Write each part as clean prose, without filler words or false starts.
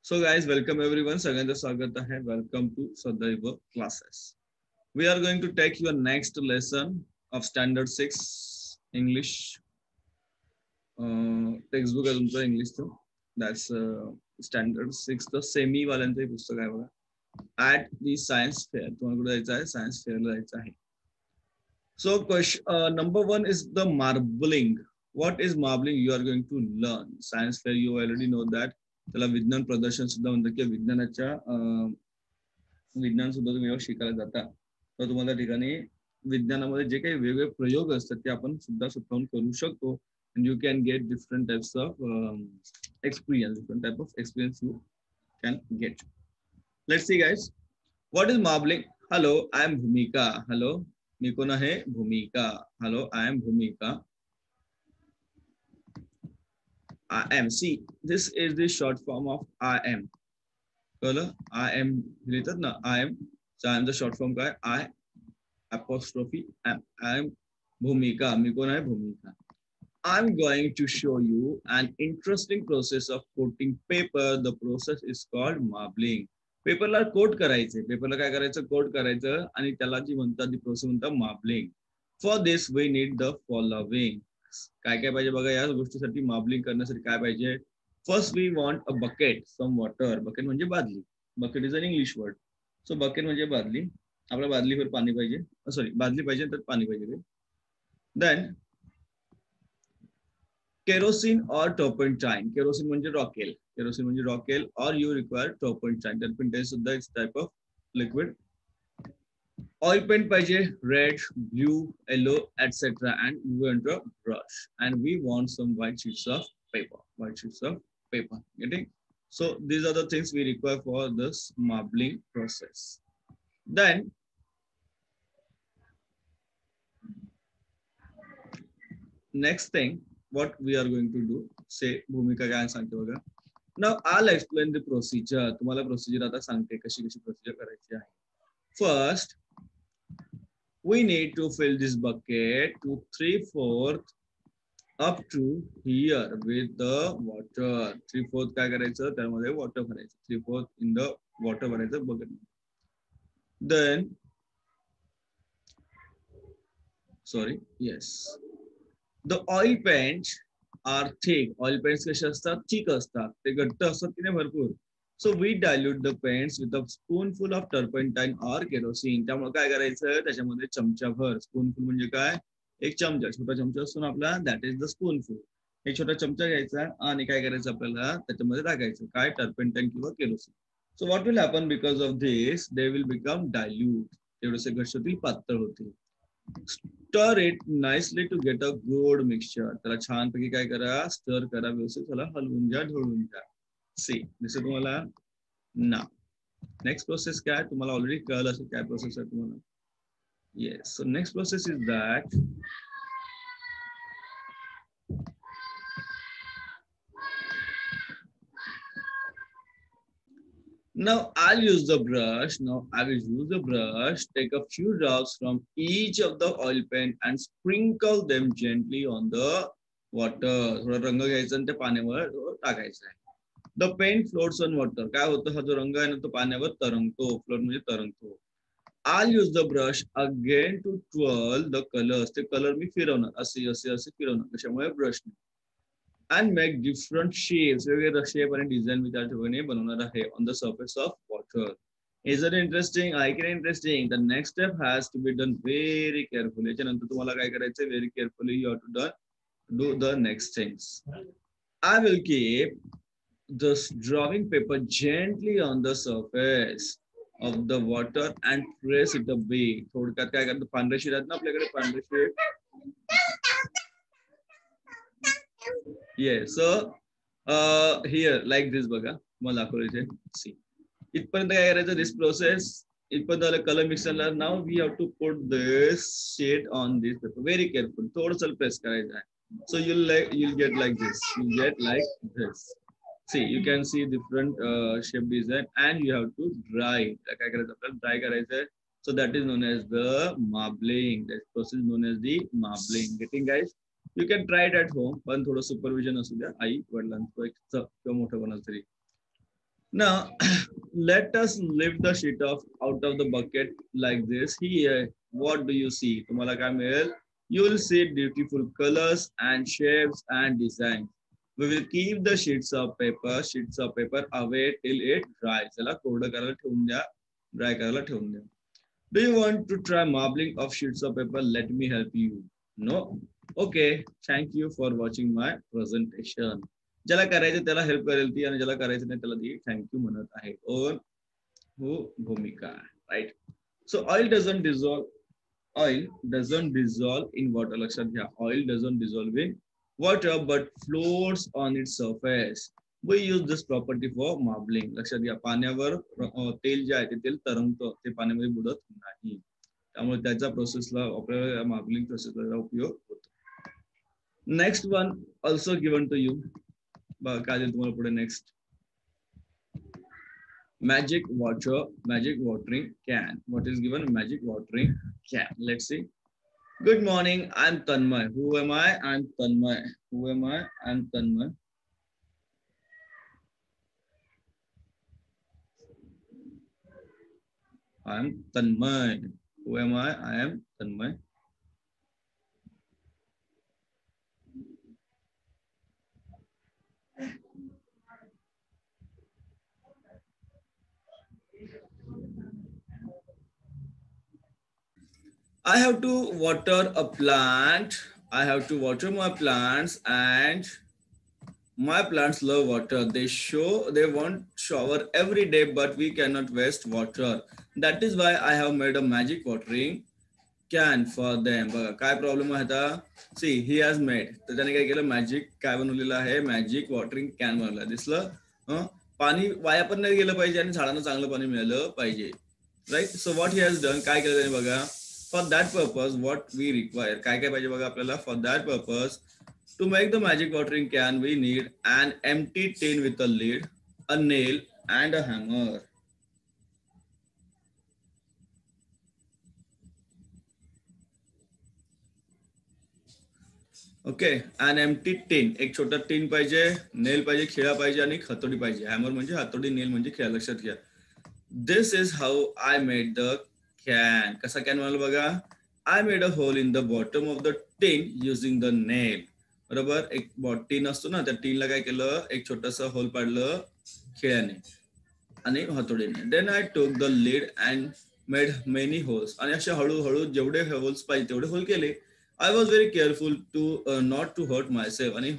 So guys, welcome everyone. सगळ्यांचं स्वागत आहे. Welcome to सदैव classes. We are going to take your next lesson of Standard 6 English textbook आहे तुमचं इंग्लिशचं. That's Standard 6 चं सेमी वाल्यांचं पुस्तक आहे बघा. At the Science Fair. तुम्हाला कुठे जायचं आहे? सायन्स फेअरला जायचं आहे. So number one is the marbling. What is marbling? You are going to learn. Science fair, you already know that. त्याला विज्ञान प्रदर्शन सुद्धा म्हणतात किंवा विज्ञान सुद्धा तुम्ही शिकायला जाता तर तुम्हाला ठिकाणी विज्ञानामध्ये जे काही वेगवेगळे प्रयोग असतात ते आपण सुद्धा स्वतःहून करू शकतो. and you can get different types of experience, different type of experience you can get. Let's see guys, what is marbling? Hello, I am Bhumika. Hello, मी कोण आहे? भूमिका. Hello, I am Bhumika. I am. See, this is the short form of I am. कळलं? I am लिहितात ना I am. So I am the short form काय? I apostrophe am. I am Bhumika. मी कोण आहे? भूमिका. I'm going to show you an interesting process of coating paper. The process is called marbling. पेपरला coat करायचे. पेपरला काय करायचं? Coat करायचं आणि त्याला जी म्हणतात ती प्रोसेस म्हणतात marbling. For this we need the following. काय काय पाहिजे बघा या गोष्टीसाठी मार्बलिंग करण्यासाठी काय पाहिजे? First we want a bucket, some water. Bucket म्हणजे बादली. Bucket is an English word. So bucket म्हणजे बादली. आपल्या बादलीवर पाणी पाहिजे. सॉरी, बादली पाहिजे तर पाणी पाहिजे. Then kerosene or turpentine. Kerosene म्हणजे रॉकेल. Kerosene म्हणजे रॉकेल or you require turpentine. Turpentine सुद्धा is type of liquid. Oil paint पाहिजे, red, blue, yellow, etc. And we want a brush. And we want some white sheets of paper. White sheets of paper. Getting? So these are the things we require for this marbling process. Then next thing, what we are going to do, say भूमिका काय सांगते बघा. Now I'll explain the procedure. तुम्हाला procedure आता सांगते कशी कशी procedure करायची आहे. First, we need to fill this bucket to 3/4 up to here with the water. 3/4 काय करायचं? त्यामध्ये वॉटर भरायचं. 3/4 in the water भरायचं bucket. Then, sorry, yes. The oil paints are thick. Oil paints कसे असतात? थिक असतात. ते घट्ट असतात की नाही भरपूर. So we dilute the paints with a spoonful of turpentine or kerosene. त्यामुळे काय करायचं? त्याच्यामध्ये चमचाभर. स्पूनफुल म्हणजे काय? एक चमचा. छोटा चमचा असतो ना आपला, that is the spoonful. एक छोटा चमचा घ्यायचा आणि काय करायचं आपल्याला? त्याच्यामध्ये टाकायचं. काय? टर्पेंटाईन किंवा kerosene. So what will happen because of this? They will become dilute. तेवढेसे घट्ट होतील, पातळ होतील. Stir it nicely to get a good mixture. त्याला छानपैकी काय करा? स्टर करा, व्यवस्थित त्याला हलवून घ्या, ढवळून घ्या. See, दिसत तुम्हाला? ना. नेक्स्ट प्रोसेस काय? तुम्हाला ऑलरेडी कळलं असेल काय प्रोसेस आहे तुम्हाला. Yes. So next process is that now I'll use the brush. Now I will use the brush. Take a few drops from each of the oil paint and sprinkle them gently on the water. थोडा रंग घ्यायचा आणि त्या पाण्यावर टाकायचा आहे. The paint floats on water. काय होतं? हा जो रंग आहे ना तो पाण्यावर तरंगतो. फ्लोट म्हणजे तरंगतो. I'll use the brush again to twirl the colors. ते कलर मी फिरवणार. असे असे असे फिरवणार. कशामुळे? ब्रशने. And make different shapes. वेगवेगळे शेप आणि डिझाईन मी त्या ठिकाणी बनवणार आहे on the surface of water. Is it interesting? I can interesting. The next step has to be done very carefully. याच्यानंतर तुम्हाला काय करायचं? Very carefully you have to do the next things. I will keep this drawing paper gently on the surface of the water and press it a bit. थोडक्यात काय करतो? पांढरे sheet आहेत ना आपल्याकडे, पांढरे sheet. Yes, so here like this बघा, मला दाखवलं इथे. See, इथपर्यंत काय करायचं? This process इथपर्यंत आलं कलर मिक्सरला. Now we have to put this shade on this paper. Very careful. थोडंसं प्रेस करायचं आहे. So you'll get like this. You get like this. See, you can see different shape design and you have to dry it. काय करायचं आपल्याला? Dry करायचं. So that is known as the marbling. That process is known as the marbling. Getting guys? You can try it at home. पण थोडं supervision असू द्या आई वडिलांचं किंवा मोठं कोणाचं तरी. Now, let us lift the sheet of out of the bucket like this. Here, what do you see? तुम्हाला काय मिळेल? You will see beautiful colors and shapes and designs. We will keep the sheets of paper away till it dries. त्याला कोरडं करायला ठेवून द्या, dry करायला ठेवून द्या. Do you want to try marbling of sheets of paper? Let me help you. No? Okay. Thank you for watching my presentation. ज्याला करायचं त्याला हेल्प करेल ती आणि ज्याला करायचं नाही त्याला ती थँक्यू म्हणत आहे. ओन हो भूमिका right. So oil doesn't dissolve in water. लक्षात घ्या, oil doesn't dissolve in water but floats on it surface. We use this property for marbling. लक्षात घ्या, पाण्यावर तेल जे आहे ते तेल तरंगतं, ते पाण्यामध्ये बुडत नाही. त्यामुळे त्याच्या प्रोसेसला आपल्याला मार्बलिंग प्रोसेसला उपयोग होतो. Next one also given to you. काय देईल तुम्हाला पुढे next? magic watering can. What is given? Magic watering can. Let's see. Good morning, I'm Tanmay. Who am I? I'm Tanmay. Who am I? I'm Tanmay. I'm Tanmay. Who am I? I am Tanmay. I have to water a plant. I have to water my plants, and my plants love water. They want shower every day, but we cannot waste water. That is why I have made a magic watering can for them. बघा काय problem आहे आता. सी he has made, तर त्याने काय केलं, magic काय बनवलेलं आहे, मॅजिक वॉटरिंग कॅन बनवलं. दिसलं? पाणी वाया पण नाही गेलं पाहिजे आणि झाडांना चांगलं पाणी मिळालं पाहिजे. Right. So what he has done, काय केलं त्याने बघा. For that purpose what we require, काय काय पाहिजे बघा आपल्याला. For that purpose to make the magic watering can, we need an empty tin with a lid, a nail, and a hammer. Okay, an empty tin. एक छोटा tin पाहिजे, nail पाहिजे, खिळा पाहिजे आणि हतोडी पाहिजे. हॅमर म्हणजे हतोडी, नेल म्हणजे खिळा. लक्षात घ्या. This is how I made the can. कसा कॅन बनवला बघा. I made a hole in the bottom of the tin using the nail. बरोबर. एक टीन असतो ना, त्या टीनला काय केलं, एक छोटासा होल पाडलं खिळ्याने आणि हतोडीने. Then I took the lid and made many holes. आणि अशा हळूहळू जेवढे होल्स पाहिजे तेवढे होल केले. I was very careful to not to hurt myself. आणि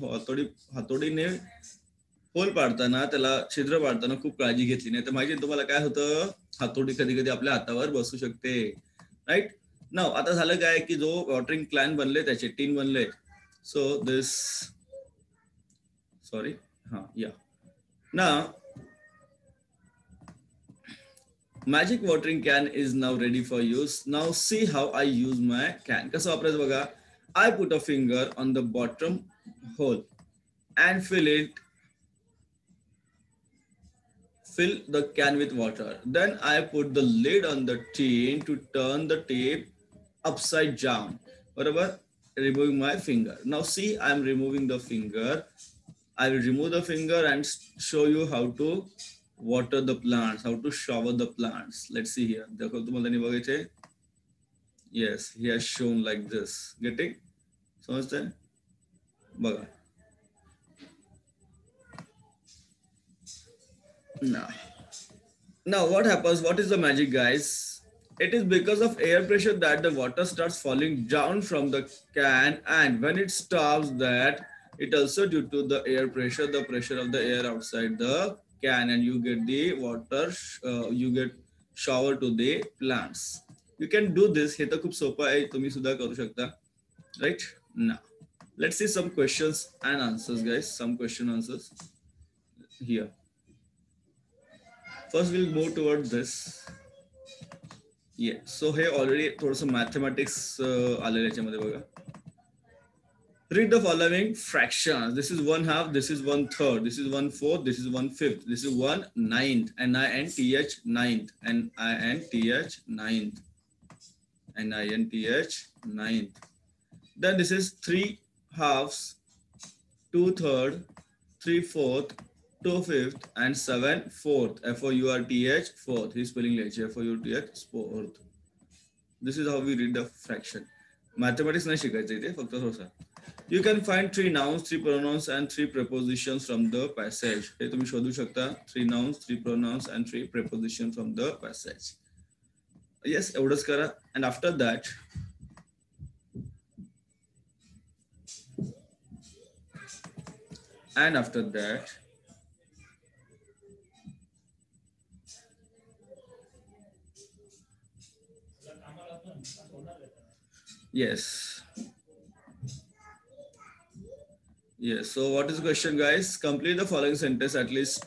हातोडीने होल पाडताना, त्याला छिद्र पाडताना खूप काळजी घेतली. नाही तर माहिती तुम्हाला काय होतं, हातोडी कधी कधी आपल्या हातावर बसू शकते. राईट. नाव आता झालं काय की जो वॉटरिंग प्लॅन बनले त्याचे टीन बनले. सो दिस सॉरी हा या ना magic watering can is now ready for use. Now see how I use my can. कसं वापरायचं बघा. I put a finger on the bottom hole and fill the can with water. Then I put the lid on the tin to turn the tip upside down. Whatever, removing my finger. Now see, I'm removing the finger. I will remove the finger and show you how to water the plants, how to shower the plants. Let's see here. देखो तुम्हाला नहीं बघायचे. Yes, he has shown like this. Getting? समजते? बघा. Now what happens? What is the magic, guys? It is because of air pressure that the water starts falling down from the can, and when it stops that, it also due to the air pressure, the pressure of the air outside the can, and you get the water, you get shower to the plants. You can do this. हे तर खूप सोपं आहे, तुम्ही सुद्धा करू शकता. Right? Now, let's see some questions and answers, guys. Some question answers here. First, we'll move towards this. Yeah. So here already थोडंसं mathematics आलेलं याच्यामध्ये बघा. Read the following fractions. This is 1/2. This is 1/3. This is 1/4. This is 1/5. This is 1/9. NINTH ninth. NINTH ninth. NINTH ninth. Then this is 3/2, 2/3, 3/4, 2 fifth, and 7 fourth. F-O-U-R-T-H, fourth. He's spelling like F-O-U-T-H, fourth. This is how we read the fraction. Mathematics नाही शिकायचं इथे, फक्त थोडंसं. You can find 3 nouns, 3 pronouns, and 3 prepositions from the passage. हे तुम्ही शोधू शकता. 3 nouns, 3 pronouns, and 3 prepositions from the passage. Yes, एवढंच करा. And after that, yes. Yes. So what is the question, guys? Complete the following sentence at least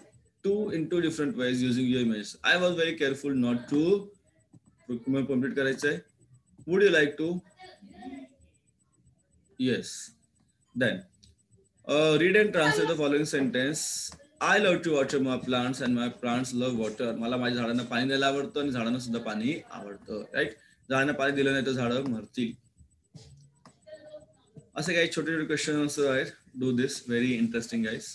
in two different ways using your images. I was very careful not to complete करायचंय. Would you like to? Yes. Then read and translate the following sentence. I love to water my plants and my plants love water. मला माझ्या झाडांना पाणी द्यायला आवडतं आणि झाडांना सुद्धा पाणी आवडतं. राईट? झाडांना पाणी दिलं नाही तर झाडं मरतील. असे काही छोटे छोटे क्वेश्चन्स आहेत. Do this, very interesting, guys.